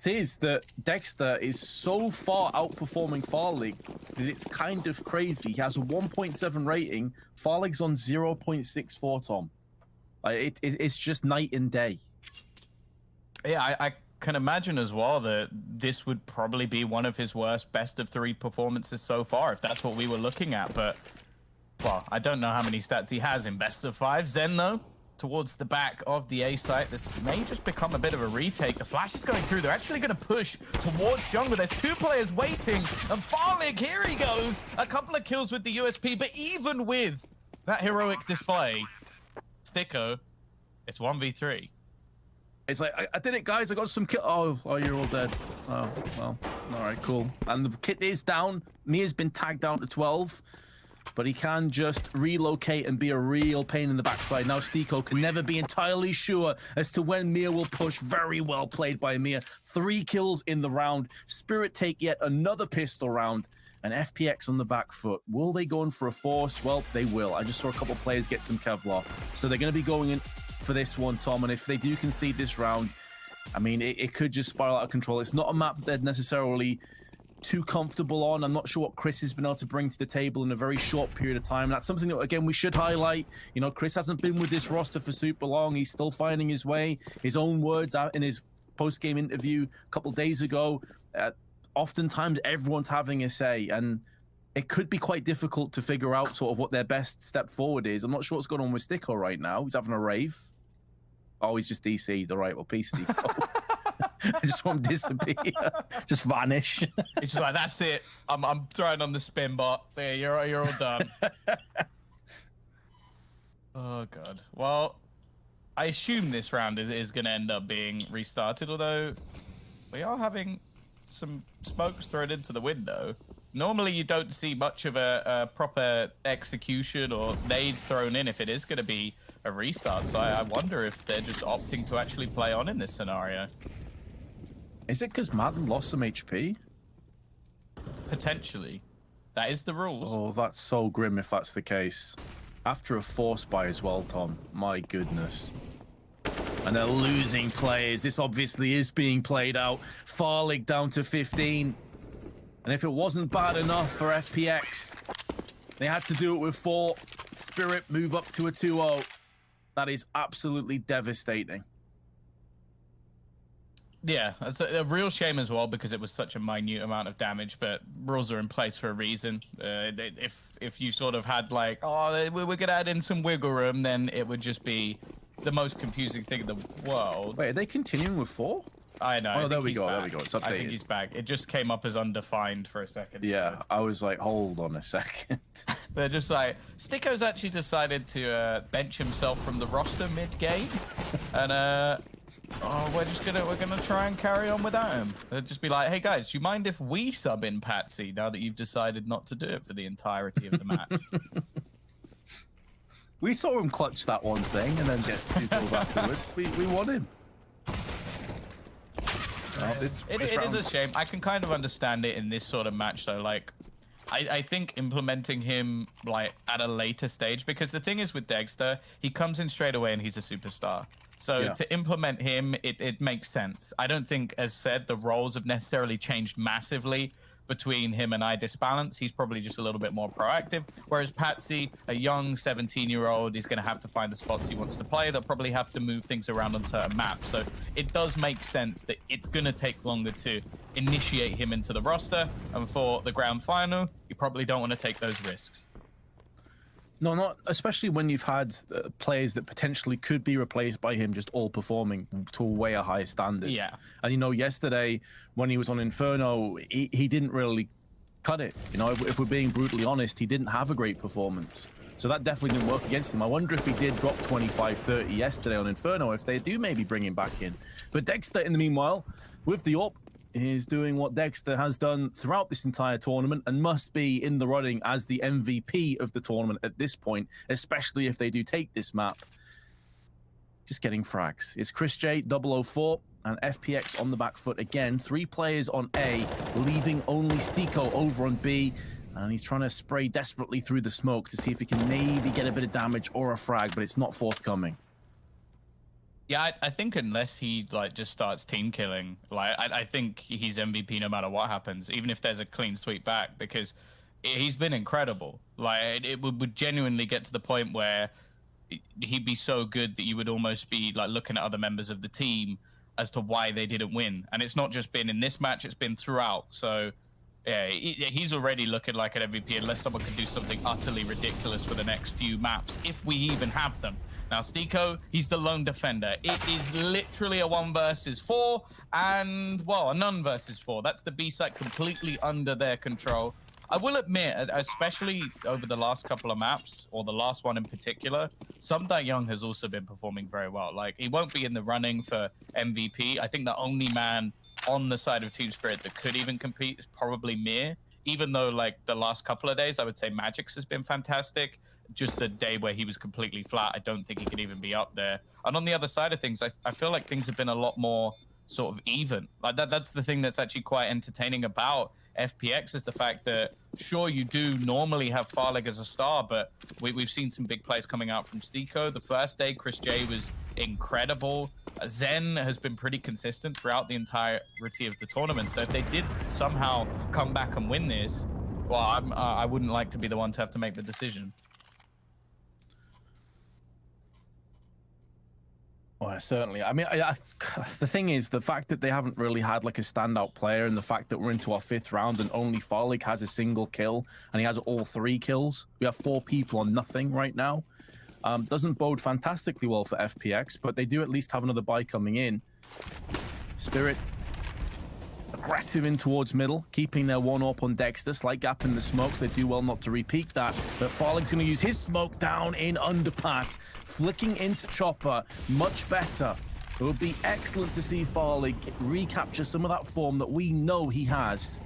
fact is that Dexter is so far outperforming Farlig that it's kind of crazy. He has a 1.7 rating. Farlig's on 0.64, Tom. It's just night and day. Yeah, I can imagine as well that this would probably be one of his worst best of 3 performances so far, if that's what we were looking at. But, well, I don't know how many stats he has in best of 5. Zen, though, towards the back of the A site. This may just become a bit of a retake. The flash is going through. They're actually going to push towards jungle. There's 2 players waiting. And Farlig, here he goes. A couple of kills with the USP. But even with that heroic display, Sticko, it's 1v3. It's like, I did it, guys. I got some kit. Oh, you're all dead. Oh, well, all right, cool. And the kit is down. Mia's been tagged down to 12, but he can just relocate and be a real pain in the backside. Now, Sticko can never be entirely sure as to when Mia will push. Very well played by Mia. 3 kills in the round. Spirit take yet another pistol round. And FPX on the back foot. Will they go in for a force? Well, they will. I just saw a couple of players get some Kevlar. So they're going to be going in for this one, Tom. And if they do concede this round, I mean, it could just spiral out of control. It's not a map that they're necessarily too comfortable on. I'm not sure what Chris has been able to bring to the table in a very short period of time. And that's something that, again, we should highlight. You know, Chris hasn't been with this roster for super long. He's still finding his way. His own words out in his post-game interview a couple days ago. Oftentimes, everyone's having a say. And it could be quite difficult to figure out sort of what their best step forward is. I'm not sure what's going on with Sticko right now. He's having a rave. Oh, he's just DC'd. All right, well, peace, Sticko. I just want to disappear. Just vanish. It's just like, that's it. I'm throwing on the spin bot. There, you're all done. Oh, God. Well, I assume this round is going to end up being restarted, although we are having some smokes thrown into the window. Normally, you don't see much of a proper execution or nades thrown in if it is going to be a restart. So I wonder if they're just opting to actually play on in this scenario. Is it because Madden lost some HP? Potentially. That is the rules. Oh, that's so grim if that's the case. After a force buy as well, Tom. My goodness. And they're losing players. This obviously is being played out. Farlig down to 15. And if it wasn't bad enough for FPX, they had to do it with 4. Spirit move up to a 2-0. That is absolutely devastating. Yeah, that's a real shame as well, because it was such a minute amount of damage, but rules are in place for a reason. If you sort of had like, oh, we're going to add in some wiggle room, then it would just be the most confusing thing in the world. Wait, are they continuing with 4? I know. Oh, there we go. There we go. It's updated. I think he's back. It just came up as undefined for a second. Yeah, so I was like, hold on a second. They're just like, Sticko's actually decided to bench himself from the roster mid-game, and we're gonna try and carry on without him. They'll just be like, hey guys, do you mind if we sub in Patsy now that you've decided not to do it for the entirety of the match? We saw him clutch that one thing and then get 2 kills afterwards. We won him. It is a shame. I can kind of understand it in this sort of match though. Like, I think implementing him like at a later stage, because the thing is with Dexter, he comes in straight away and he's a superstar. So yeah, to implement him, it makes sense. I don't think, as said, the roles have necessarily changed massively between him and Disbalance. He's probably just a little bit more proactive. Whereas Patsy, a young 17-year-old, is going to have to find the spots he wants to play. They'll probably have to move things around on certain maps. So it does make sense that it's going to take longer to initiate him into the roster. And for the grand final, you probably don't want to take those risks. No, not especially when you've had players that potentially could be replaced by him just all performing to a way a higher standard. Yeah. And, you know, yesterday when he was on Inferno, he didn't really cut it. You know, if we're being brutally honest, he didn't have a great performance. So that definitely didn't work against him. I wonder if he did drop 25-30 yesterday on Inferno, if they do maybe bring him back in. But Dexter, in the meanwhile, with the AWP, is doing what Dexter has done throughout this entire tournament and must be in the running as the MVP of the tournament at this point, especially if they do take this map. Just getting frags. It's Chris J, 004, and FPX on the back foot again. 3 players on A, leaving only Sticko over on B, and he's trying to spray desperately through the smoke to see if he can maybe get a bit of damage or a frag, but it's not forthcoming. Yeah, I think unless he like just starts team killing, like I think he's MVP no matter what happens, even if there's a clean sweep back, because he's been incredible. Like it would genuinely get to the point where he'd be so good that you would almost be like looking at other members of the team as to why they didn't win. And it's not just been in this match, it's been throughout. So yeah, he's already looking like an MVP unless someone can do something utterly ridiculous for the next few maps, if we even have them. Now, Stiko, he's the lone defender. It is literally a 1 versus 4 and, well, a none versus 4. That's the B site completely under their control. I will admit, especially over the last couple of maps, or the last one in particular, Young has also been performing very well. Like, he won't be in the running for MVP. I think the only man on the side of Team Spirit that could even compete is probably Mir. Even though, like, the last couple of days, I would say Magic's has been fantastic. Just the day where he was completely flat, I don't think he could even be up there. And on the other side of things, I feel like things have been a lot more sort of even. Like that's the thing that's actually quite entertaining about FPX, is the fact that, sure, you do normally have Farlig as a star, but we've seen some big plays coming out from Stiko. The first day, Chris J was incredible. Zen has been pretty consistent throughout the entirety of the tournament. So if they did somehow come back and win this, well, I wouldn't like to be the one to have to make the decision. Well, certainly. I mean, the thing is, the fact that they haven't really had like a standout player, and the fact that we're into our 5th round and only Farlig has a single kill and he has all 3 kills. We have 4 people on nothing right now. Doesn't bode fantastically well for FPX, but they do at least have another buy coming in. Spirit aggressive in towards middle, keeping their 1-up on Dexter. Slight gap in the smokes. They do well not to repeat that. But Farlig's going to use his smoke down in underpass, flicking into Chopper. Much better. It would be excellent to see Farlig recapture some of that form that we know he has.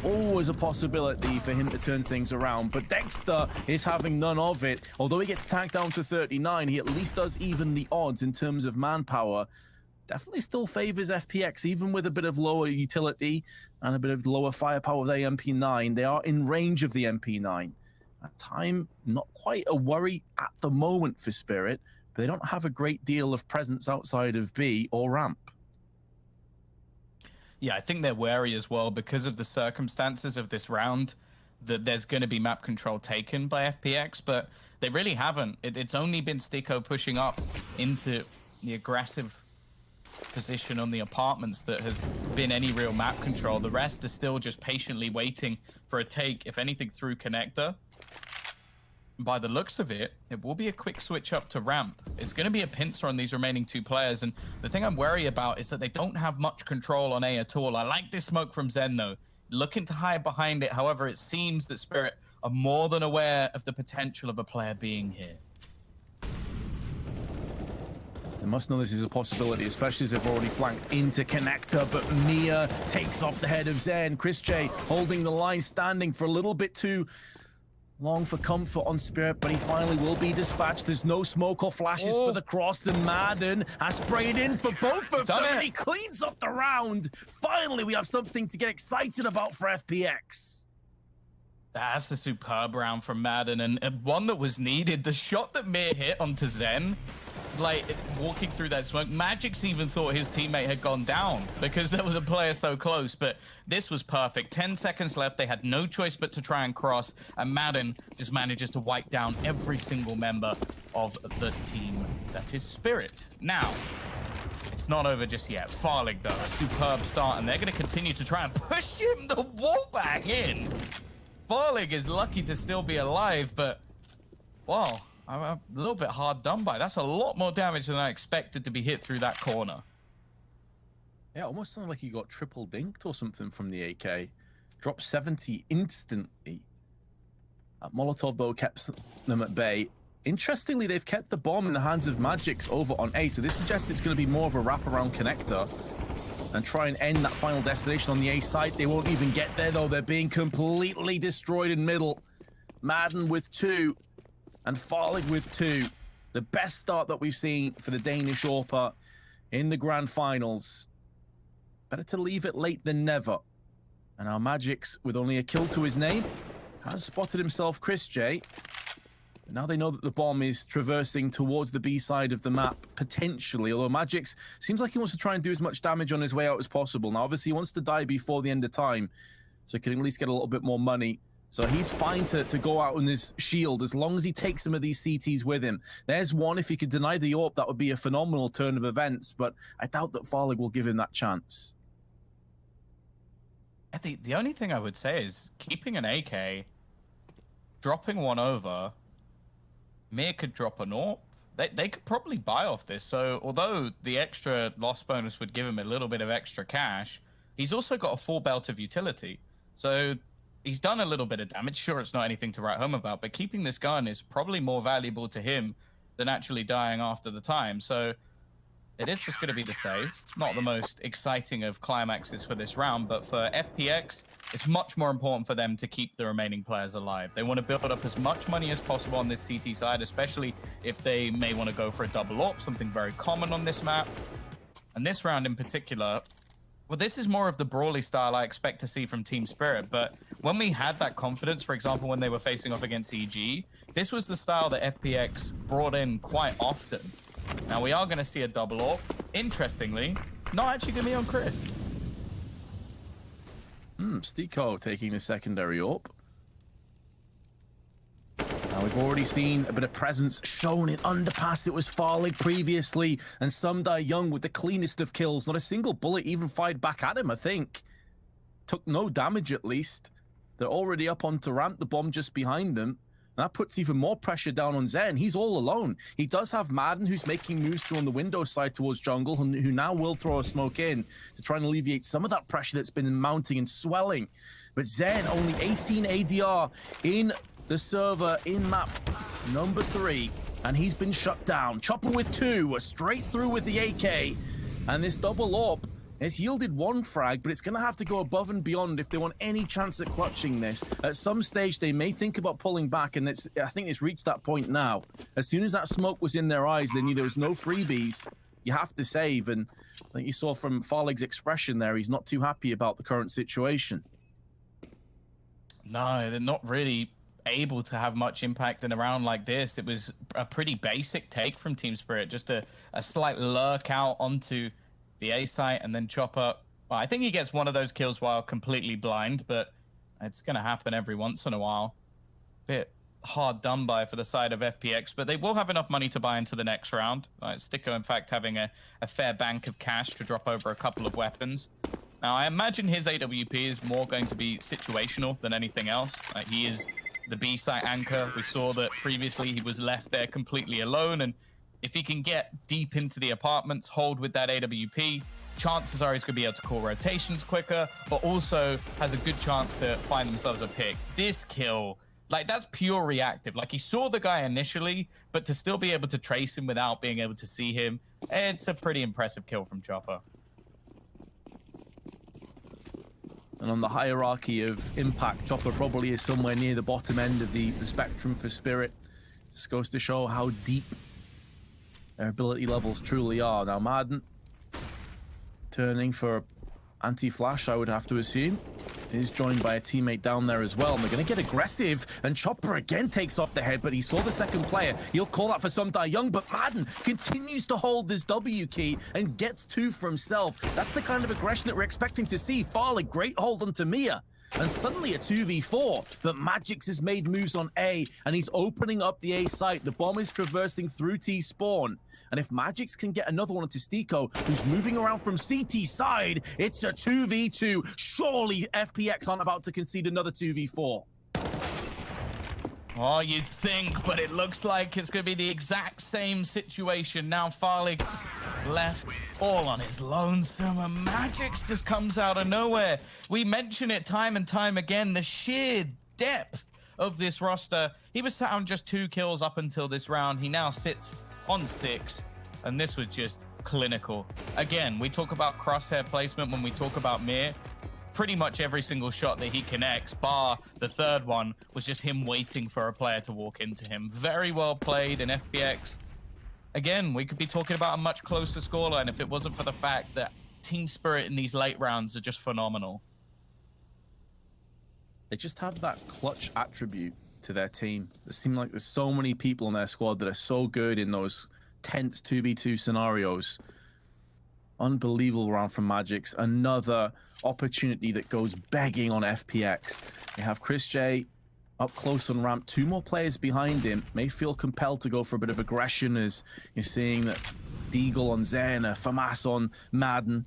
Always a possibility for him to turn things around, but Dexter is having none of it. Although he gets tagged down to 39, he at least does even the odds in terms of manpower. Definitely still favors FPX, even with a bit of lower utility and a bit of lower firepower with the MP9. They are in range of the MP9. At time, not quite a worry at the moment for Spirit, but they don't have a great deal of presence outside of B or ramp. Yeah, I think they're wary as well because of the circumstances of this round, that there's going to be map control taken by FPX, but they really haven't. It's only been Stiko pushing up into the aggressive position on the apartments that has been any real map control. The rest are still just patiently waiting for a take, if anything, through connector. By the looks of it, it will be a quick switch up to ramp. It's going to be a pincer on these remaining 2 players, and the thing I'm worried about is that they don't have much control on A at all. I like this smoke from Zen, though. Looking to hide behind it, however, it seems that Spirit are more than aware of the potential of a player being here. They must know this is a possibility, especially as they've already flanked into connector, but Mia takes off the head of Zen. Chris J holding the line, standing for a little bit too long for comfort on Spirit, but he finally will be dispatched. There's no smoke or flashes for the cross, and Madden has sprayed in for both of them, and he cleans up the round. Finally, we have something to get excited about for FPX. That's a superb round from Madden, and one that was needed. The shot that Mir hit onto Zen, like walking through that smoke, Magic's even thought his teammate had gone down because there was a player so close, but this was perfect. 10 seconds left. They had no choice but to try and cross, and Madden just manages to wipe down every single member of the team that is Spirit. Now, it's not over just yet. Farlig, though, a superb start, and they're going to continue to try and push him the wall back in. Farlig is lucky to still be alive, but wow, I'm a little bit hard done by. That's a lot more damage than I expected to be hit through that corner. Yeah, almost sounded like he got triple dinked or something from the AK. Dropped 70 instantly. Molotov, though, kept them at bay. Interestingly, they've kept the bomb in the hands of Magix over on A, so this suggests it's going to be more of a wraparound connector and try and end that final destination on the A site. They won't even get there, though. They're being completely destroyed in middle. Madden with 2 and Farlig with 2. The best start that we've seen for the Danish AWPA in the grand finals. Better to leave it late than never. And our Magix, with only a kill to his name, has spotted himself Chris J. Now they know that the bomb is traversing towards the B side of the map, potentially, although Magix seems like he wants to try and do as much damage on his way out as possible. Now, obviously, he wants to die before the end of time, so he can at least get a little bit more money. So he's fine to go out on his shield as long as he takes some of these CTs with him. There's one. If he could deny the AWP, that would be a phenomenal turn of events, but I doubt that Farlig will give him that chance. The only thing I would say is keeping an AK, dropping one over, Mir could drop an AWP. They could probably buy off this. So although the extra loss bonus would give him a little bit of extra cash, he's also got a full belt of utility. So he's done a little bit of damage. Sure, it's not anything to write home about, but keeping this gun is probably more valuable to him than actually dying after the time. So it is just going to be the save. It's not the most exciting of climaxes for this round, but for FPX, it's much more important for them to keep the remaining players alive. They want to build up as much money as possible on this CT side, especially if they may want to go for a double AWP, something very common on this map. And this round in particular, well, this is more of the brawly style I expect to see from Team Spirit, but when we had that confidence, for example, when they were facing off against EG, this was the style that FPX brought in quite often. Now, we are going to see a double AWP. Interestingly, not actually going to be on Chris. Stiko taking the secondary AWP. Now, we've already seen a bit of presence shown in Underpass. It was Farlig previously, and Sumdai Young with the cleanest of kills. Not a single bullet even fired back at him, I think. Took no damage, at least. They're already up onto ramp, the bomb just behind them. And that puts even more pressure down on Zen. He's all alone. He does have Madden, who's making moves through on the window side towards jungle, who now will throw a smoke in to try and alleviate some of that pressure that's been mounting and swelling. But Zen, only 18 ADR in the server in map number 3, and he's been shut down. Chopper with 2, straight through with the AK, and this double AWP has yielded 1 frag, but it's going to have to go above and beyond if they want any chance at clutching this. At some stage, they may think about pulling back, and I think it's reached that point now. As soon as that smoke was in their eyes, they knew there was no freebies. You have to save, and I think you saw from Farlig's expression there, he's not too happy about the current situation. No, they're not really able to have much impact in a round like this. It was a pretty basic take from Team Spirit, just a slight lurk out onto the A site and then chop up. Well, I think he gets one of those kills while completely blind, but it's going to happen every once in a while. Bit hard done by for the side of FPX, but they will have enough money to buy into the next round. Sticko, in fact, having a fair bank of cash to drop over a couple of weapons. Now, I imagine his AWP is more going to be situational than anything else. He is the B site anchor. We saw that previously he was left there completely alone, and if he can get deep into the apartments, hold with that AWP, chances are he's going to be able to call rotations quicker, but also has a good chance to find themselves a pick. This kill, like, that's pure reactive. Like, he saw the guy initially, but to still be able to trace him without being able to see him, it's a pretty impressive kill from Chopper. And on the hierarchy of impact, Chopper probably is somewhere near the bottom end of the spectrum for Spirit. Just goes to show how deep their ability levels truly are. Now, Madden turning for anti-flash, I would have to assume. He's joined by a teammate down there as well, and they're going to get aggressive, and Chopper again takes off the head, but he saw the second player. He'll call that for Sumdai Young, but Madden continues to hold this W key and gets 2 for himself. That's the kind of aggression that we're expecting to see. Farlig, great hold onto Mia. And suddenly a 2v4, but Magix has made moves on A, and he's opening up the A site. The bomb is traversing through T-spawn. And if Magix can get another one onto Stiko, who's moving around from CT side, it's a 2v2. Surely FPX aren't about to concede another 2v4. Oh, you'd think, but it looks like it's going to be the exact same situation. Now Farlig left all on his lonesome, and Magix just comes out of nowhere. We mention it time and time again, the sheer depth of this roster. He was sat on just 2 kills up until this round. He now sits on 6, and this was just clinical. Again, we talk about crosshair placement when we talk about Mir. Pretty much every single shot that he connects, bar the third one, was just him waiting for a player to walk into him. Very well played in FPX. Again, we could be talking about a much closer scoreline if it wasn't for the fact that Team Spirit in these late rounds are just phenomenal. They just have that clutch attribute to their team. It seems like there's so many people in their squad that are so good in those tense 2v2 scenarios. Unbelievable round from Magix. Another opportunity that goes begging on FPX. They have Chris J up close on ramp. 2 more players behind him. May feel compelled to go for a bit of aggression as you're seeing that Deagle on Zen, FAMAS on Madden.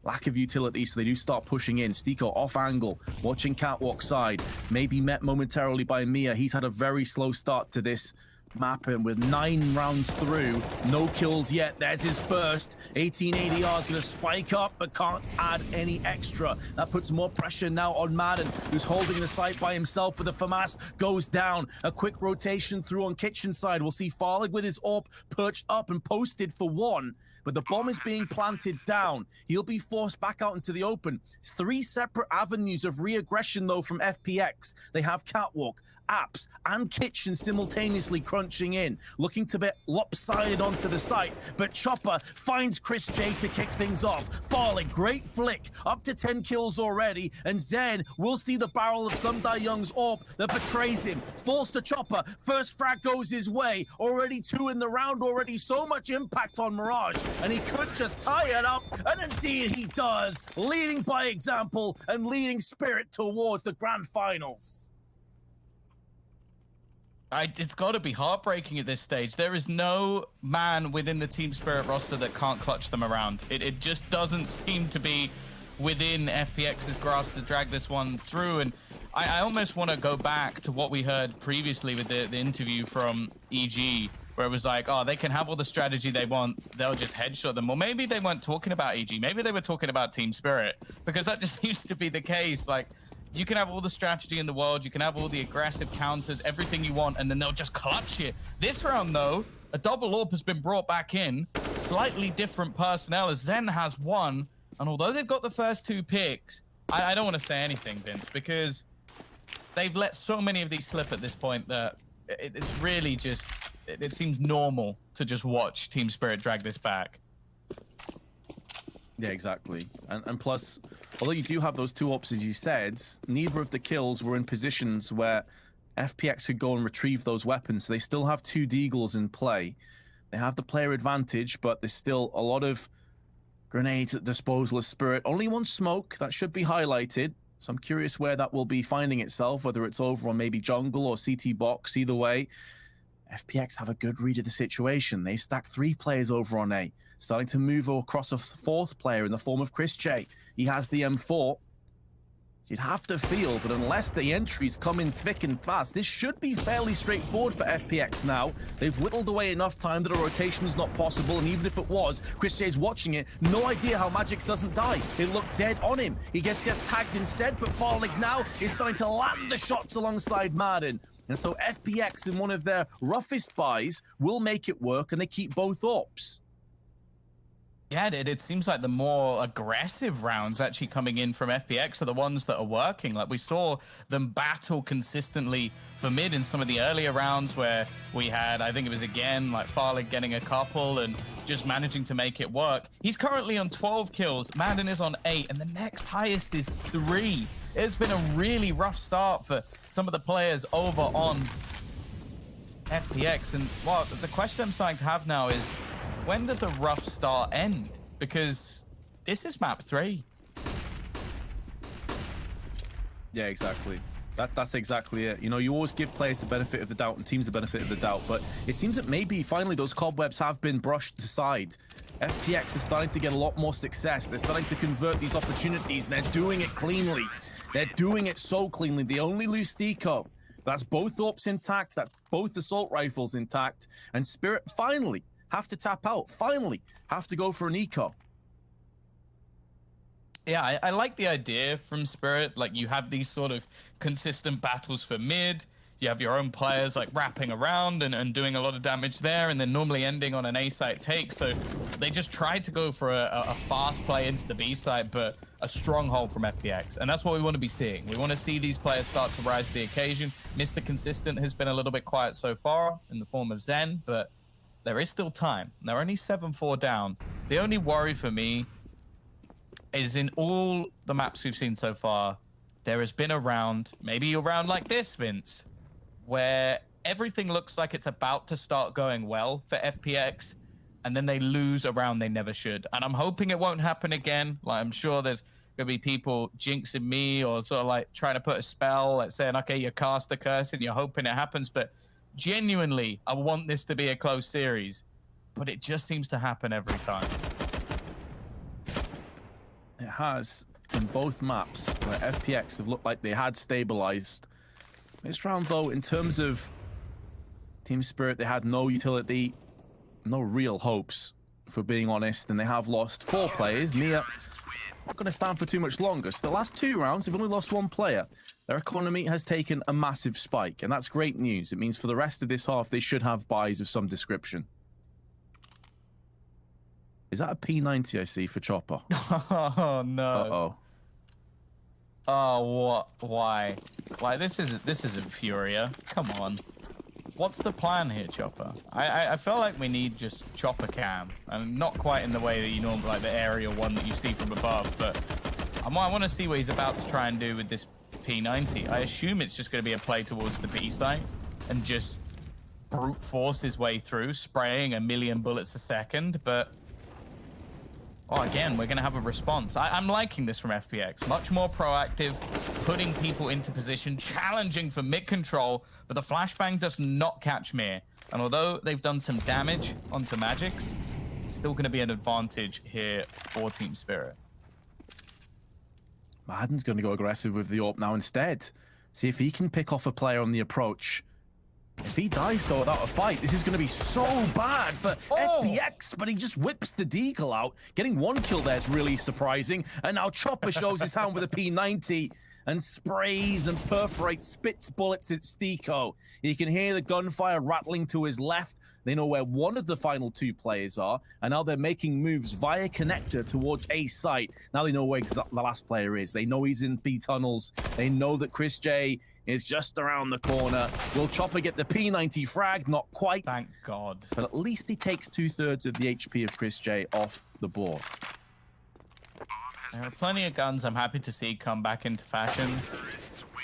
Lack of utility, so they do start pushing in. Stiko off angle, watching Catwalk side. Maybe met momentarily by Mia. He's had a very slow start to this map, and with 9 rounds through, no kills yet. There's his first. 18 ADR is going to spike up, but can't add any extra. That puts more pressure now on Madden, who's holding the site by himself with the FAMAS. Goes down. A quick rotation through on kitchen side. We'll see Farlig with his AWP perched up and posted for 1. But the bomb is being planted down. He'll be forced back out into the open. 3 separate avenues of re-aggression, though, from FPX. They have Catwalk, Apps, and Kitchen simultaneously crunching in, looking to be lopsided onto the site. But Chopper finds Chris J to kick things off. Farlig, great flick, up to 10 kills already. And Zen will see the barrel of Sundai Young's AWP that betrays him. Falls to Chopper. First frag goes his way. Already 2 in the round, already so much impact on Mirage. And he could just tie it up, and indeed he does, leading by example and leading Spirit towards the grand finals. It's got to be heartbreaking at this stage. There is no man within the Team Spirit roster that can't clutch them around. It just doesn't seem to be within FPX's grasp to drag this one through. And I almost want to go back to what we heard previously with the interview from EG, where it was like, oh, they can have all the strategy they want, they'll just headshot them. Well, maybe they weren't talking about EG, maybe they were talking about Team Spirit, because that just seems to be the case. Like, you can have all the strategy in the world, you can have all the aggressive counters, everything you want, and then they'll just clutch it. This round, though, a double AWP has been brought back in, slightly different personnel, as Zen has 1, and although they've got the first 2 picks, I don't want to say anything, Vince, because they've let so many of these slip at this point that it's really just, it seems normal to just watch Team Spirit drag this back. Yeah, exactly. And plus, although you do have those 2 AWPs, as you said, neither of the kills were in positions where FPX could go and retrieve those weapons. So they still have 2 Deagles in play. They have the player advantage, but there's still a lot of grenades at disposal of Spirit. Only 1 smoke, that should be highlighted. So I'm curious where that will be finding itself, whether it's over on maybe jungle or CT box. Either way, FPX have a good read of the situation. They stack 3 players over on A, starting to move across a 4th player in the form of Chris J. He has the M4. You'd have to feel that unless the entries come in thick and fast, this should be fairly straightforward for FPX now. They've whittled away enough time that a rotation is not possible, and even if it was, Chris J's watching it, no idea how Magix doesn't die. It looked dead on him. He gets tagged instead, but Farlig now is starting to land the shots alongside Madden. And so FPX, in one of their roughest buys, will make it work, and they keep both AWPs. Yeah, it seems like the more aggressive rounds actually coming in from FPX are the ones that are working. Like, we saw them battle consistently for mid in some of the earlier rounds where we had, I think it was again, like Farlig getting a couple and just managing to make it work. He's currently on 12 kills. Madden is on 8, and the next highest is 3. It's been a really rough start for some of the players over on FPX. And well, the question I'm starting to have now is, when does a rough start end? Because this is map 3. Yeah, exactly. That's exactly it. You know, you always give players the benefit of the doubt and teams the benefit of the doubt, but it seems that maybe finally those cobwebs have been brushed aside. FPX is starting to get a lot more success. They're starting to convert these opportunities, and they're doing it cleanly. They're doing it so cleanly. They only lose Stiko. That's both AWPs intact. That's both assault rifles intact. And Spirit finally have to tap out. Finally have to go for an eco. Yeah, I like the idea from Spirit. Like, you have these sort of consistent battles for mid. You have your own players like wrapping around and doing a lot of damage there, and then normally ending on an A site take. So they just tried to go for a fast play into the B site, but a stronghold from FPX. And that's what we want to be seeing. We want to see these players start to rise to the occasion. Mr. Consistent has been a little bit quiet so far in the form of Zen, but there is still time. They're only 7-4 down. The only worry for me is in all the maps we've seen so far, there has been a round, maybe a round like this, Vince, where everything looks like it's about to start going well for FPX, and then they lose a round they never should. And I'm hoping it won't happen again. Like, I'm sure there's gonna be people jinxing me or sort of like trying to put a spell, like saying, okay, you cast a curse and you're hoping it happens. But genuinely, I want this to be a close series, but it just seems to happen every time. It has in both maps where FPX have looked like they had stabilized. This round, though, in terms of Team Spirit, they had no utility, no real hopes, for being honest, and they have lost 4 players. Mia not going to stand for too much longer. So the last 2 rounds, they've only lost 1 player. Their economy has taken a massive spike, and that's great news. It means for the rest of this half, they should have buys of some description. Is that a P90 I see for Chopper? Oh, no. Uh-oh. Oh, what? Why? Why? This isn't Furia. Come on. What's the plan here, Chopper? I feel like we need just Chopper cam, and not quite in the way that you normally like the area one that you see from above, but I want to see what he's about to try and do with this P90. I assume it's just going to be a play towards the B site and just brute force his way through, spraying 1,000,000 bullets a second, but oh, again, we're going to have a response. I'm liking this from FPX. Much more proactive, putting people into position, challenging for mid control, but the flashbang does not catch Mir. And although they've done some damage onto Magix, it's still going to be an advantage here for Team Spirit. Madden's going to go aggressive with the AWP now instead. See if he can pick off a player on the approach. If he dies, though, without a fight, this is going to be so bad for FPX, but he just whips the deagle out. Getting 1 kill there is really surprising. And now Chopper shows his hand with a P90 and sprays and perforates, spits bullets at Stiko. You can hear the gunfire rattling to his left. They know where one of the final 2 players are, and now they're making moves via connector towards A site. Now they know where the last player is. They know he's in B tunnels. They know that Chris J is just around the corner. Will Chopper get the P90 frag? Not quite. Thank God. But at least he takes 2/3 of the HP of Chris J off the board. There are plenty of guns I'm happy to see come back into fashion.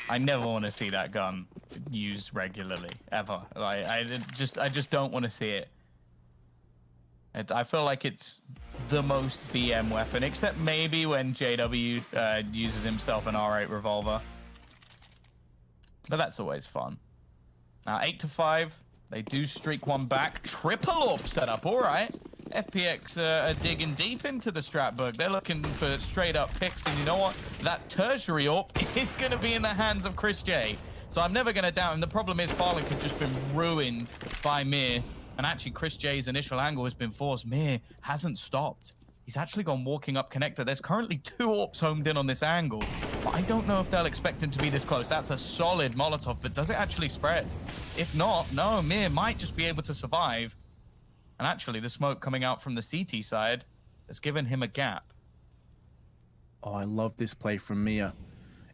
I never want to see that gun used regularly, ever. Like, I just don't want to see it. I feel like it's the most BM weapon, except maybe when JW uses himself an R8 revolver. But that's always fun. Now, 8-5. They do streak 1 back. Triple AWP setup. All right. FPX are digging deep into the strat book. They're looking for straight-up picks. And you know what? That tertiary AWP is going to be in the hands of Chris J. So I'm never going to doubt him. The problem is Farlick has just been ruined by Mir. And actually, Chris J's initial angle has been forced. Mir hasn't stopped. He's actually gone walking up connector. There's currently 2 AWPs homed in on this angle. But I don't know if they'll expect him to be this close. That's a solid Molotov, but does it actually spread? If not, no, Mir might just be able to survive. And actually, the smoke coming out from the CT side has given him a gap. Oh, I love this play from Mia.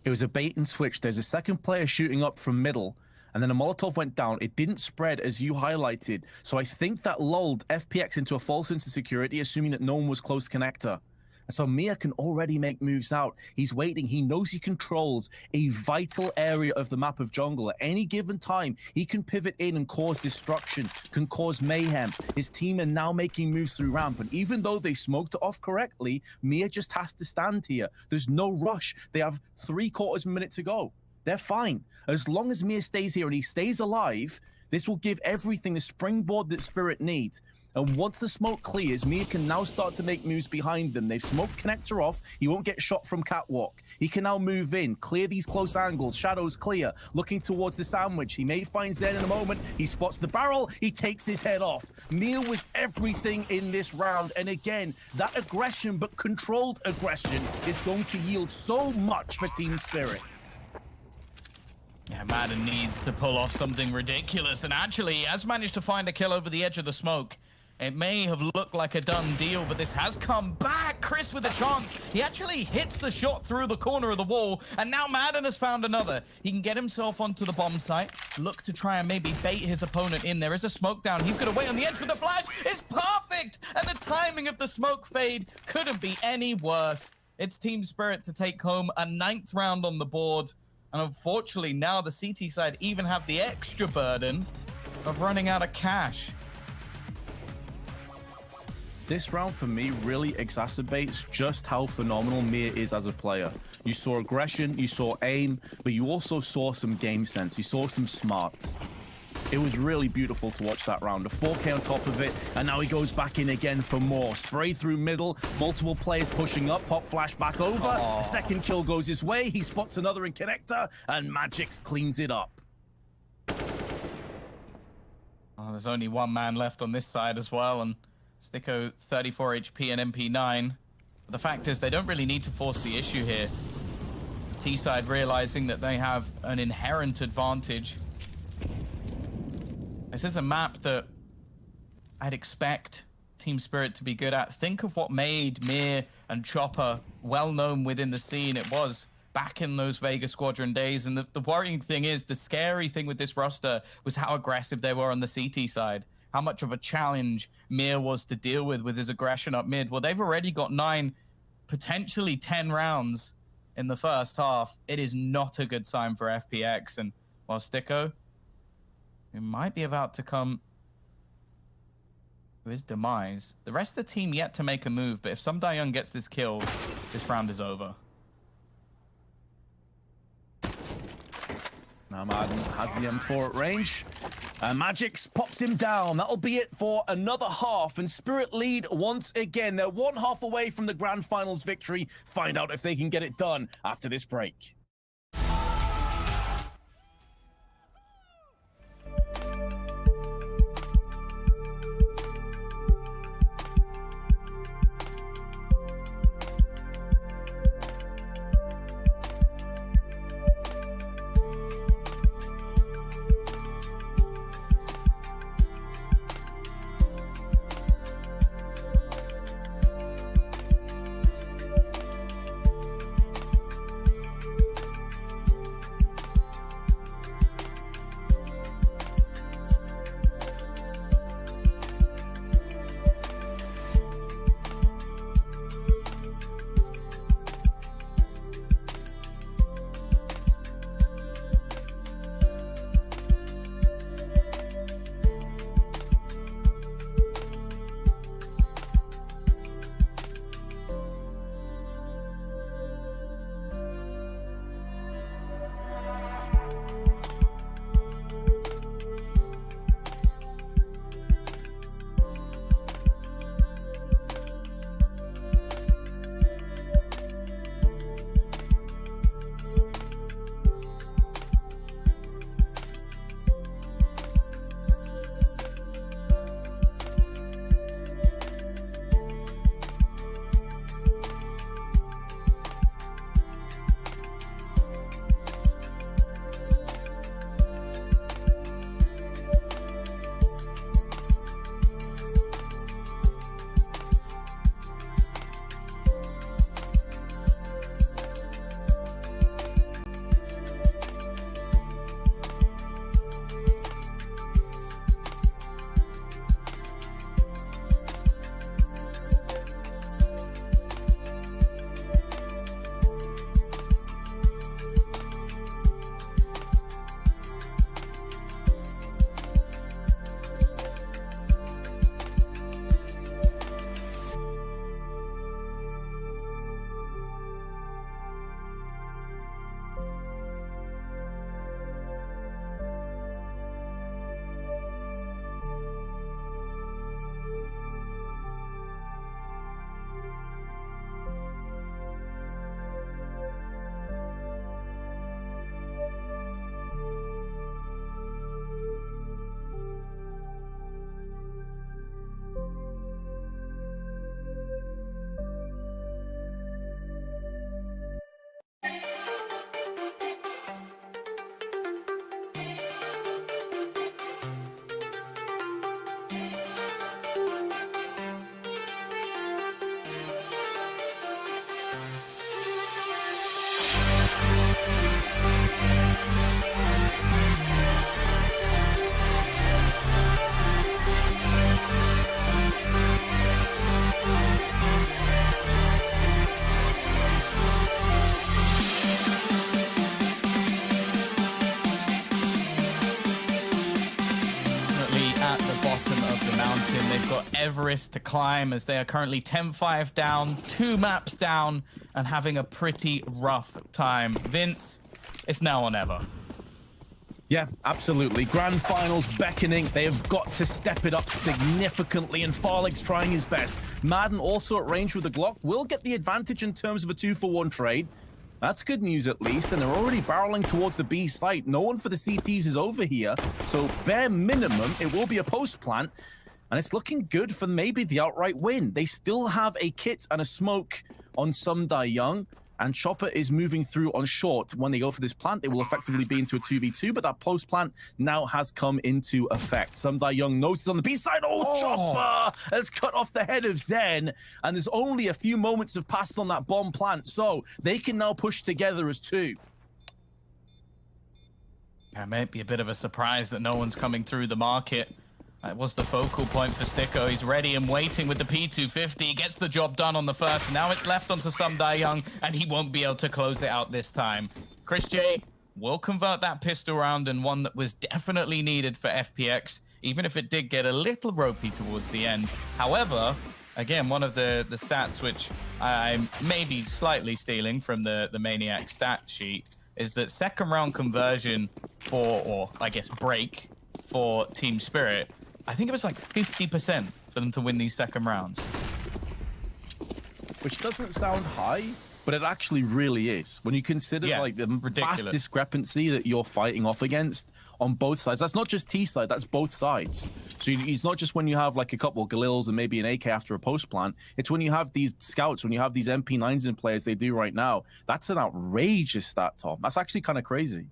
It was a bait and switch. There's a second player shooting up from middle, and then a Molotov went down. It didn't spread, as you highlighted. So I think that lulled FPX into a false sense of security, assuming that no one was close connector. And so Mia can already make moves out. He's waiting. He knows he controls a vital area of the map of jungle. At any given time, he can pivot in and cause destruction, can cause mayhem. His team are now making moves through ramp. And even though they smoked it off correctly, Mia just has to stand here. There's no rush. They have 3/4 minute to go. They're fine. As long as Mia stays here and he stays alive, this will give everything the springboard that Spirit needs. And once the smoke clears, Mia can now start to make moves behind them. They've smoked connector off. He won't get shot from catwalk. He can now move in, clear these close angles. Shadows clear, looking towards the sandwich. He may find Zen in a moment. He spots the barrel. He takes his head off. Mia was everything in this round. And again, that aggression, but controlled aggression, is going to yield so much for Team Spirit. Yeah, Madden needs to pull off something ridiculous. And actually, he has managed to find a kill over the edge of the smoke. It may have looked like a done deal, but this has come back. Chris with a chance. He actually hits the shot through the corner of the wall, and now Madden has found another. He can get himself onto the bomb site, look to try and maybe bait his opponent in. There is a smoke down. He's going to wait on the edge with the flash. It's perfect, and the timing of the smoke fade couldn't be any worse. It's Team Spirit to take home a 9th round on the board, And unfortunately, now the CT side even have the extra burden of running out of cash. This round for me really exacerbates just how phenomenal Mir is as a player. You saw aggression, you saw aim, but you also saw some game sense. You saw some smarts. It was really beautiful to watch that round. A 4K on top of it, and now he goes back in again for more. Spray through middle, multiple players pushing up, pop flash back over. A second kill goes his way. He spots another in connector, and Magix cleans it up. Oh, there's only one man left on this side as well, and Sticko 34 HP and MP9. But the fact is, they don't really need to force the issue here. The T side realizing that they have an inherent advantage. This is a map that I'd expect Team Spirit to be good at. Think of what made Mir and Chopper well known within the scene. It was back in those Vegas Squadron days. And the worrying thing is, the scary thing with this roster was how aggressive they were on the CT side. How much of a challenge Mir was to deal with his aggression up mid. Well, they've already got 9, potentially 10 rounds in the first half. It is not a good sign for FPX. And while Sticko, who might be about to come to his demise, the rest of the team yet to make a move. But if Some Young gets this kill, this round is over. Now Madden has the M4 at range. Magix pops him down. That'll be it for another half. And Spirit lead once again. They're 1 half away from the Grand Finals victory. Find out if they can get it done after this break. mountain. They've got Everest to climb as they are currently 10-5 down, 2 maps down, and having a pretty rough time. Vince, it's now or never. Yeah, absolutely. Grand finals beckoning. They have got to step it up significantly, and Farlig's trying his best. Madden also at range with the Glock will get the advantage in terms of a 2-for-1 trade. That's good news at least, and they're already barreling towards the B site. No one for the CTs is over here, so bare minimum, it will be a post plant, and it's looking good for maybe the outright win. They still have a kit and a smoke on Sumdai Young, and Chopper is moving through on short. When they go for this plant, they will effectively be into a 2v2, but that post plant now has come into effect. Sumdai Young notices on the B side. Oh, Chopper has cut off the head of Zen, and there's only a few moments have passed on that bomb plant, so they can now push together as 2. It might be a bit of a surprise that no one's coming through the market. That was the focal point for Sticko. He's ready and waiting with the P250. He gets the job done on the first. Now it's left onto Sumdai Young, and he won't be able to close it out this time. Chris J will convert that pistol round, and one that was definitely needed for FPX, even if it did get a little ropey towards the end. However, again, one of the stats which I'm maybe slightly stealing from the Maniac stat sheet is that second round conversion or I guess break for Team Spirit, I think it was like 50% for them to win these second rounds. Which doesn't sound high, but it actually really is. When you consider like the vast discrepancy that you're fighting off against on both sides. That's not just T side, that's both sides. So it's not just when you have like a couple of Galils and maybe an AK after a post plant. It's when you have these scouts, when you have these MP9s in play as they do right now. That's an outrageous stat, Tom. That's actually kind of crazy.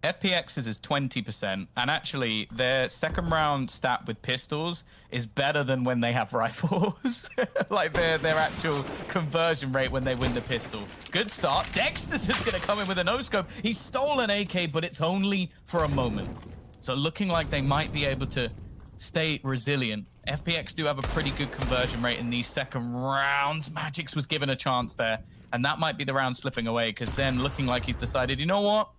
FPX's is 20%, and actually their second round stat with pistols is better than when they have rifles. Like their actual conversion rate when they win the pistol. Good start. Dexter's just gonna come in with a no-scope. He's stolen AK, but it's only for a moment. So looking like they might be able to stay resilient. FPX do have a pretty good conversion rate in these second rounds. Magix was given a chance there, and that might be the round slipping away, because then looking like he's decided, you know what?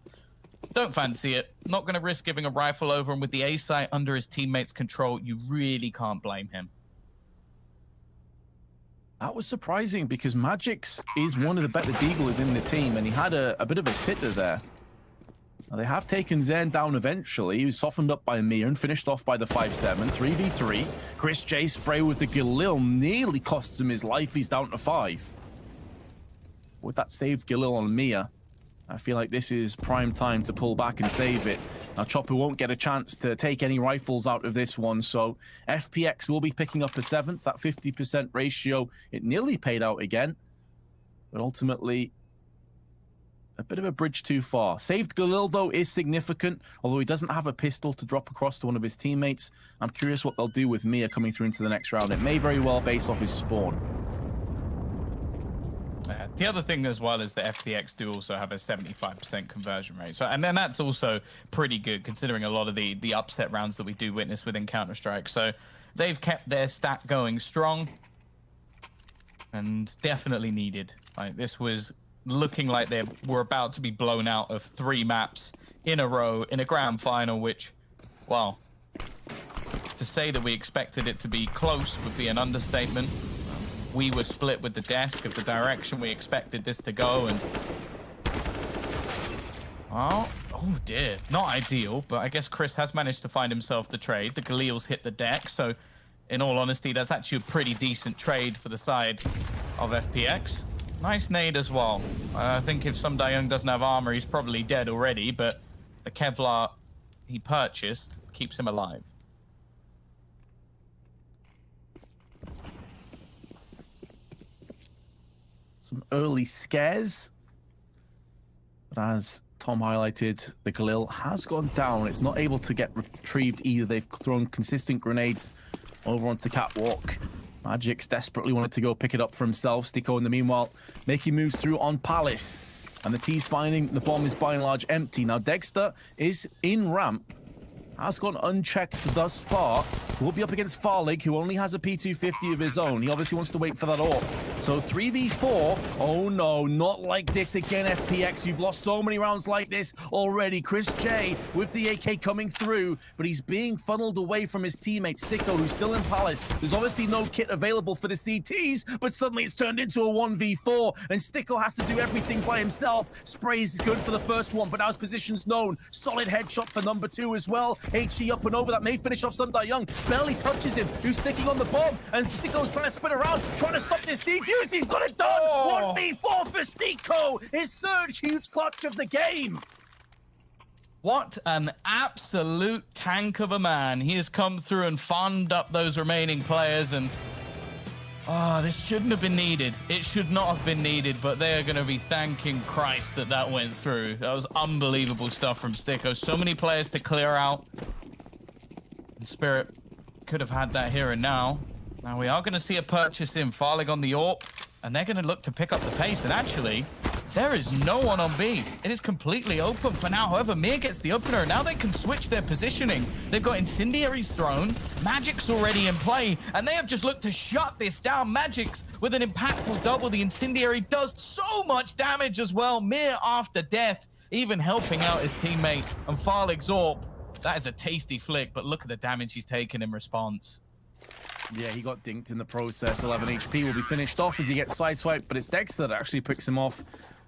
Don't fancy it. Not going to risk giving a rifle over, and with the A site under his teammates' control, you really can't blame him. That was surprising because Magix is one of the better deaglers in the team, and he had a bit of a sitter there. Now, they have taken Zen down eventually. He was softened up by Mia and finished off by the 5-7. 3v3. Chris J spray with the Galil nearly costs him his life. He's down to 5. With that saved Galil on Mia, I feel like this is prime time to pull back and save it. Now, Chopper won't get a chance to take any rifles out of this one, so FPX will be picking up a 7th. That 50% ratio, it nearly paid out again, but ultimately a bit of a bridge too far. Saved Galil, though, is significant, although he doesn't have a pistol to drop across to one of his teammates. I'm curious what they'll do with Mia coming through into the next round. It may very well base off his spawn. The other thing as well is that FPX do also have a 75% conversion rate. So, and then that's also pretty good considering a lot of the upset rounds that we do witness within Counter-Strike. So they've kept their stat going strong and definitely needed. Like, this was looking like they were about to be blown out of 3 maps in a row in a grand final, which, well, to say that we expected it to be close would be an understatement. We were split with the desk of the direction we expected this to go, and oh dear, not ideal, but I guess Chris has managed to find himself the trade. The Galil's hit the deck, so in all honesty, that's actually a pretty decent trade for the side of FPX. Nice nade as well. I think if Sumdai Young doesn't have armor, he's probably dead already, but the Kevlar he purchased keeps him alive. Some early scares, but as Tom highlighted, the Galil has gone down. It's not able to get retrieved either. They've thrown consistent grenades over onto Catwalk. Magix desperately wanted to go pick it up for himself. Sticko in the meanwhile making moves through on Palace, and the T's finding the bomb is by and large empty. Now Dexter is in ramp, has gone unchecked thus far. We'll be up against Farlig, who only has a P250 of his own. He obviously wants to wait for that AWP. So 3v4. Oh no, not like this again, FPX. You've lost so many rounds like this already. Chris J with the AK coming through, but he's being funneled away from his teammate, Sticko, who's still in Palace. There's obviously no kit available for the CTs, but suddenly it's turned into a 1v4, and Sticko has to do everything by himself. Sprays is good for the first one, but now his position's known. Solid headshot for number 2 as well. HE up and over, that may finish off Sundar Young. Barely touches him, who's sticking on the bomb, and Sticko's trying to spin around, trying to stop this defuse. He's got it done! 1v4 for Sticko, his 3rd huge clutch of the game. What an absolute tank of a man. He has come through and farmed up those remaining players, and this shouldn't have been needed. It should not have been needed, but they are going to be thanking Christ that that went through. That was unbelievable stuff from Sticko. So many players to clear out. And Spirit could have had that here and now. Now we are going to see a purchase in Farlig on the AWP, and they're going to look to pick up the pace. And actually, there is no one on B. It is completely open for now. However, Mir gets the opener, and now they can switch their positioning. They've got Incendiaries thrown. Magic's already in play, and they have just looked to shut this down. Magic's with an impactful double. The Incendiary does so much damage as well. Mir after death, even helping out his teammate. And Farlig's AWP, that is a tasty flick, but look at the damage he's taken in response. Yeah, he got dinked in the process. 11 HP will be finished off as he gets sideswiped, but it's Dexter that actually picks him off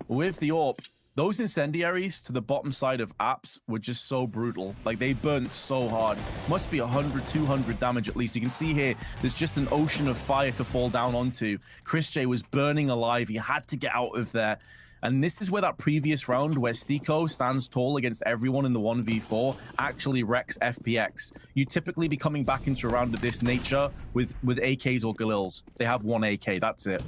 with the AWP. Those incendiaries to the bottom side of apps were just so brutal. Like, they burnt so hard. Must be 100, 200 damage at least. You can see here, there's just an ocean of fire to fall down onto. Chris J was burning alive. He had to get out of there. And this is where that previous round where Sticko stands tall against everyone in the 1v4 actually wrecks FPX. You typically be coming back into a round of this nature with AKs or Galils. They have one AK, that's it.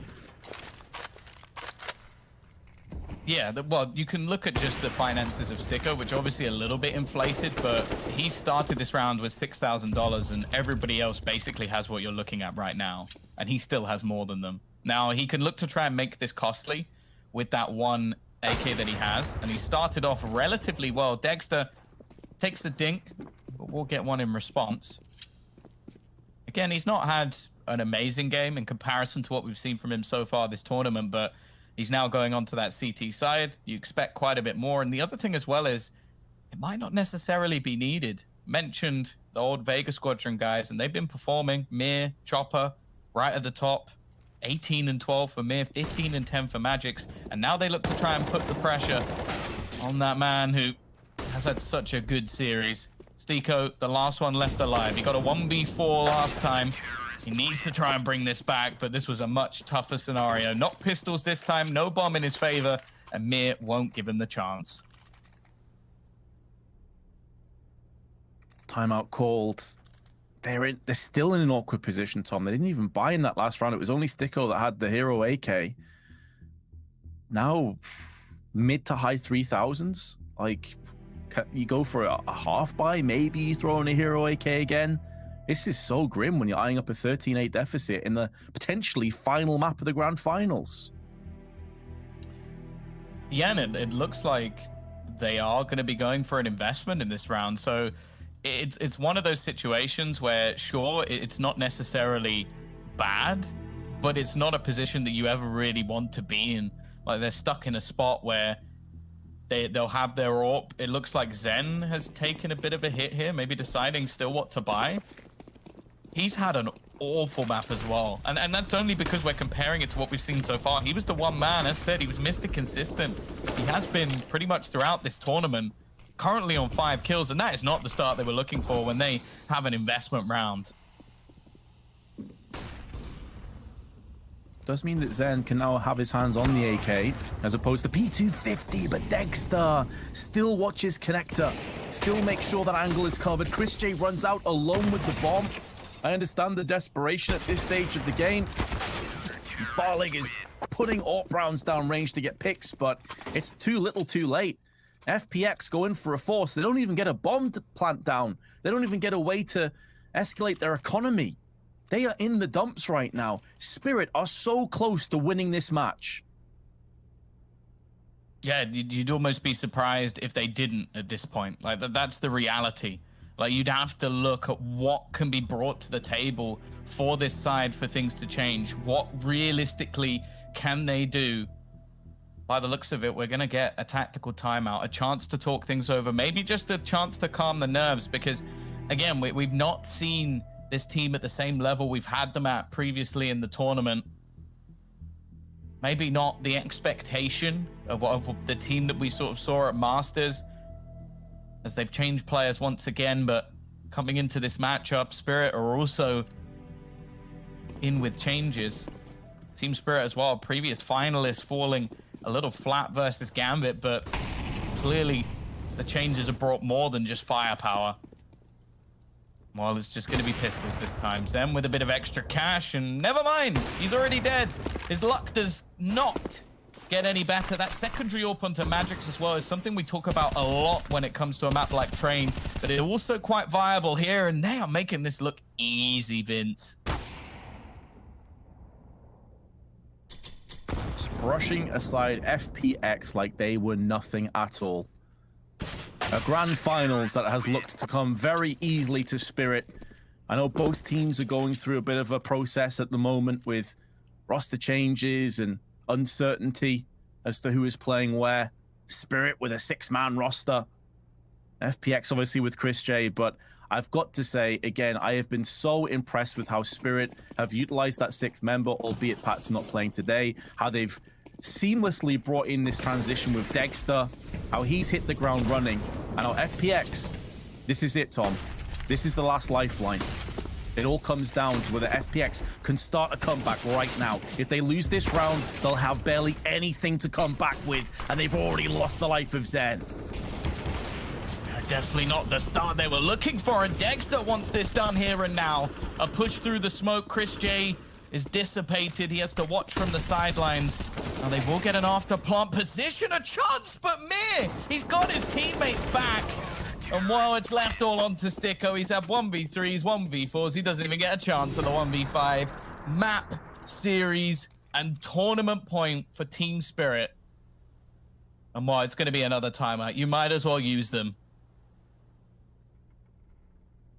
Yeah, well, you can look at just the finances of Sticko, which are obviously a little bit inflated, but he started this round with $6,000, and everybody else basically has what you're looking at right now, and he still has more than them. Now, he can look to try and make this costly with that one AK that he has, and he started off relatively well. Dexter takes the dink, but we'll get one in response. Again, he's not had an amazing game in comparison to what we've seen from him so far this tournament, but he's now going on to that CT side. You expect quite a bit more, and the other thing as well is it might not necessarily be needed. Mentioned the old Vega Squadron guys, and they've been performing. Mir, Chopper, right at the top. 18 and 12 for Mir, 15 and 10 for Magix, and now they look to try and put the pressure on that man who has had such a good series. Sticko, the last one left alive. He got a 1v4 last time. He needs to try and bring this back, but this was a much tougher scenario. Not pistols this time, no bomb in his favor, and Mir won't give him the chance. Timeout called. They're still in an awkward position, Tom. They didn't even buy in that last round. It was only Sticko that had the hero AK. Now, mid to high 3,000s. Like, you go for a half buy, maybe you throw in a hero AK again. This is so grim when you're eyeing up a 13-8 deficit in the potentially final map of the grand finals. Yeah, and it looks like they are going to be going for an investment in this round. So it's one of those situations where, sure, it's not necessarily bad, but it's not a position that you ever really want to be in. Like, they're stuck in a spot where they'll have their AWP. It looks like Zen has taken a bit of a hit here, maybe deciding still what to buy. He's had an awful map as well. And that's only because we're comparing it to what we've seen so far. He was the one man, as said, he was Mr. Consistent. He has been pretty much throughout this tournament, currently on 5 kills, and that is not the start they were looking for when they have an investment round. Does mean that Zen can now have his hands on the AK as opposed to P250, but Dexter still watches Connector, still makes sure that angle is covered. Chris J runs out alone with the bomb. I understand the desperation at this stage of the game. Farlig is putting AWP rounds down range to get picks, but it's too little too late. FPX go in for a force. They don't even get a bomb to plant down. They don't even get a way to escalate their economy. They are in the dumps right now. Spirit are so close to winning this match. Yeah, you'd almost be surprised if they didn't at this point. Like, that's the reality. Like, you'd have to look at what can be brought to the table for this side for things to change. What realistically can they do? By the looks of it, we're going to get a tactical timeout, a chance to talk things over, maybe just a chance to calm the nerves, because, again, we've not seen this team at the same level we've had them at previously in the tournament. Maybe not the expectation of the team that we sort of saw at Masters, as they've changed players once again, but coming into this matchup, Spirit are also in with changes. Team Spirit as well, previous finalists falling a little flat versus Gambit, but clearly the changes have brought more than just firepower. Well, it's just going to be pistols this time. Zen with a bit of extra cash, and never mind, he's already dead. His luck does not get any better. That secondary AWP onto Magix as well is something we talk about a lot when it comes to a map like Train, but it's also quite viable here, and they are making this look easy, Vince. Brushing aside FPX like they were nothing at all. A grand finals that has looked to come very easily to Spirit. I know both teams are going through a bit of a process at the moment with roster changes and uncertainty as to who is playing where. Spirit with a 6-man roster. FPX obviously with Chris J, but I've got to say, again, I have been so impressed with how Spirit have utilized that 6th member, albeit Pat's not playing today, how they've seamlessly brought in this transition with Dexter, how he's hit the ground running, and how FPX, this is it, Tom. This is the last lifeline. It all comes down to whether FPX can start a comeback right now. If they lose this round, they'll have barely anything to come back with, and they've already lost the life of Zen. Definitely not the start they were looking for, and Dexter wants this done here and now. A push through the smoke. Chris J is dissipated. He has to watch from the sidelines. Now they will get an after plant position, a chance, but Mir, he's got his teammates back. And while it's left all onto Sticko, he's had 1v3s, 1v4s. He doesn't even get a chance at the 1v5. Map, series, and tournament point for Team Spirit. And while it's going to be another timeout, you might as well use them.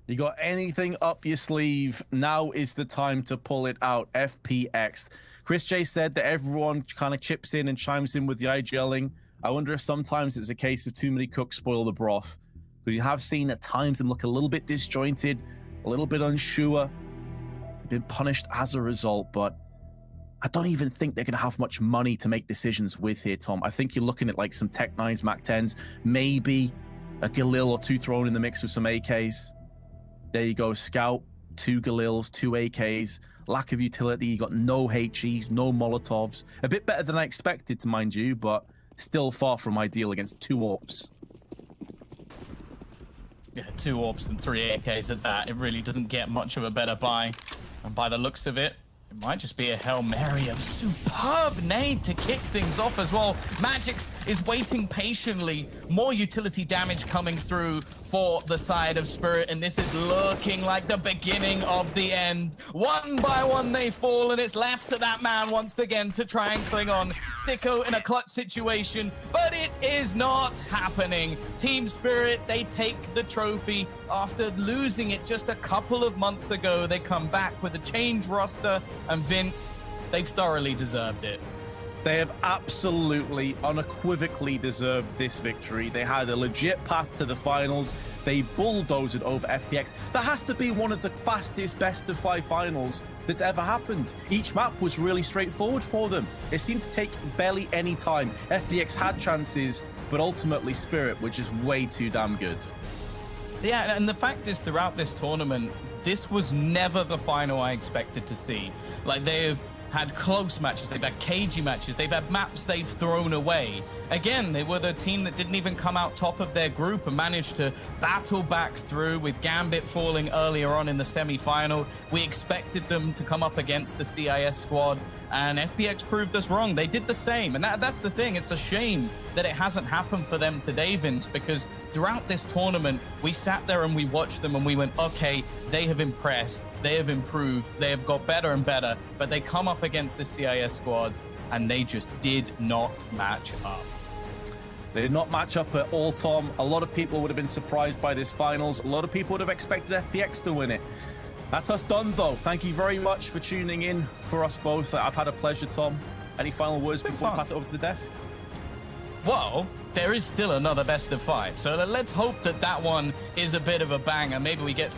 You got anything up your sleeve? Now is the time to pull it out. FPX. Chris J said that everyone kind of chips in and chimes in with the IGLing. I wonder if sometimes it's a case of too many cooks spoil the broth. Because you have seen at times them look a little bit disjointed, a little bit unsure. Been punished as a result, but I don't even think they're going to have much money to make decisions with here, Tom. I think you're looking at like some Tech 9s, Mac 10s, maybe a Galil or 2 thrown in the mix with some AKs. There you go, Scout, 2 Galils, 2 AKs, lack of utility, you got no HEs, no Molotovs. A bit better than I expected, to mind you, but still far from ideal against 2 AWPs. Yeah, 2 AWPs and 3 AKs at that. It really doesn't get much of a better buy. And by the looks of it, it might just be a Hail Mary. A superb nade to kick things off as well. Magix is waiting patiently. More utility damage coming through for the side of Spirit, and this is looking like the beginning of the end. One by one they fall, and it's left to that man once again to try and cling on. Sticko in a clutch situation, but it is not happening. Team Spirit, they take the trophy after losing it just a couple of months ago. They come back with a changed roster, and Vince, they've thoroughly deserved it. They have absolutely, unequivocally deserved this victory. They had a legit path to the finals. They bulldozed it over FPX. That has to be one of the fastest best of 5 finals that's ever happened. Each map was really straightforward for them. It seemed to take barely any time. FPX had chances, but ultimately Spirit were just way too damn good. Yeah, and the fact is, throughout this tournament, this was never the final I expected to see. Like, they have had close matches, they've had cagey matches, they've had maps they've thrown away. Again, they were the team that didn't even come out top of their group and managed to battle back through, with Gambit falling earlier on in the semi-final. We expected them to come up against the CIS squad, and FPX proved us wrong. They did the same, and that's the thing. It's a shame that it hasn't happened for them today, Vince, because throughout this tournament, we sat there and we watched them and we went, okay, they have impressed, they have improved, they have got better and better, but they come up against the CIS squad and they just did not match up. They did not match up at all, Tom. A lot of people would have been surprised by this finals. A lot of people would have expected FPX to win it. That's us done, though. Thank you very much for tuning in for us both. I've had a pleasure, Tom. Any final words before we pass it over to the desk? Well, there is still another best of 5. So let's hope that that one is a bit of a banger. Maybe we get